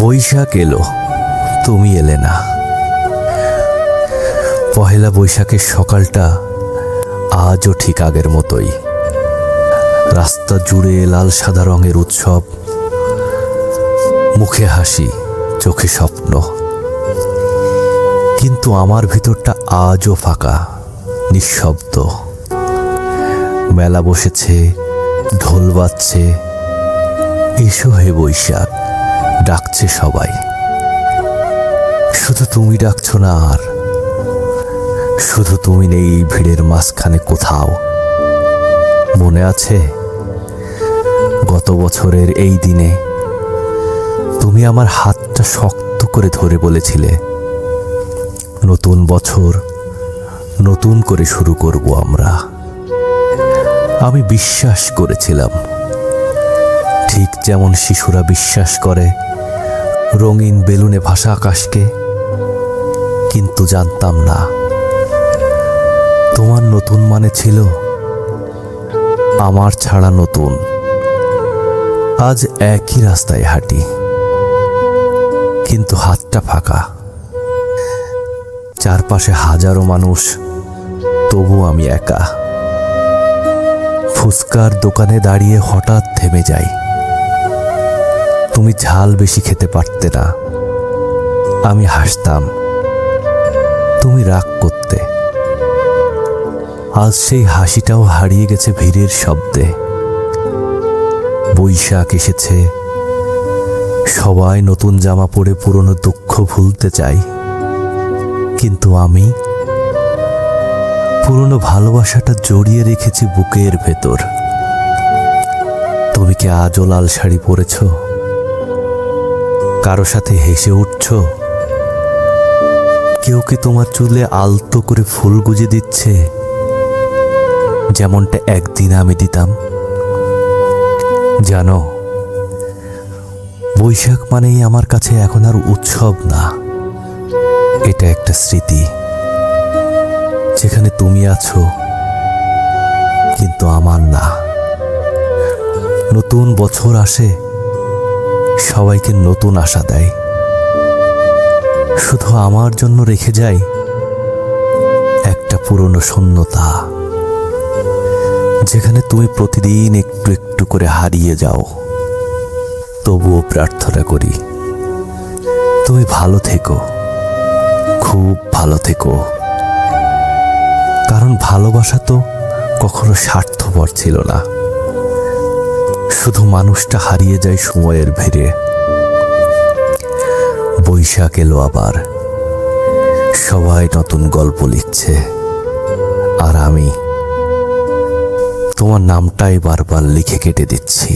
বৈশাখ এলো, তুমি এলে না। পহেলা বৈশাখের সকালটা আজও ঠিক আগের মতোই। রাস্তা জুড়ে লাল সাদা রঙের উৎসব, মুখে হাসি, চোখে স্বপ্ন। কিন্তু আমার ভিতরটা আজও ফাঁকা, নিঃশব্দ। মেলা বসেছে, ঢোল বাজছে, এসো হে বৈশাখ, ডাকছে সবাই। শুধু তুমি ডাকছো না, আর শুধু তুমি নেই এই ভিড়ের মাঝখানে কোথাও। মনে আছে গত বছরের এই দিনে তুমি আমার হাতটা শক্ত করে ধরে বলেছিলে, নতুন বছর নতুন করে শুরু করব আমরা। আমি বিশ্বাস করেছিলাম, ঠিক যেমন শিশুরা বিশ্বাস করে রঙিন বেলুনে ভাসা আকাশকে। কিন্তু জানতাম না তোমার নতুন মানে ছিল আমার ছাড়া নতুন। আজ একই রাস্তায় হাঁটি, কিন্তু হাতটা ফাঁকা। চারপাশে হাজারো মানুষ, তবু আমি একা। ফুচকার দোকানে দাঁড়িয়ে হঠাৎ থেমে যাই। তুমি ঝাল বেশি খেতে পারতে না, আমি হাসতাম, তুমি রাগ করতে। আজ সেই হাসিটাও হারিয়ে গেছে ভিড়ের শব্দে। বৈশাখ এসেছে, সবাই নতুন জামা পরে পুরনো দুঃখ ভুলতে চাই, কিন্তু আমি পুরনো ভালোবাসাটা জড়িয়ে রেখেছি বুকের ভেতর। তুমি কি আজও লাল শাড়ি পরেছ? কারো সাথে হেসে উঠছ? কেউ কি তোমার চুলে আলতো করে ফুল গুজে দিচ্ছে, যেমনটা একদিন আমি দিতাম? জানো, বৈশাখ মানেই আমার কাছে এখন আর উৎসব না, এটা একটা স্মৃতি, যেখানে তুমি আছো কিন্তু আমার না। নতুন বছর আসে, সবাইকে নতুন আশা দেয়, শুধু আমার জন্য রেখে যায় একটা পুরনো শূন্যতা, যেখানে তুমি প্রতিদিন একটু একটু করে হারিয়ে যাও। তবুও প্রার্থনা করি তুমি ভালো থেকো, খুব ভালো থেকো। কারণ ভালোবাসা তো কখনো স্বার্থপর ছিল না, শুধু মানুষটা হারিয়ে যায় সময়ের ভিড়ে। বৈশাখ এলো আবার, সবাই নতুন গল্প লিখছে, আর আমি তোমার নামটাই বারবার লিখে কেটে দিচ্ছি।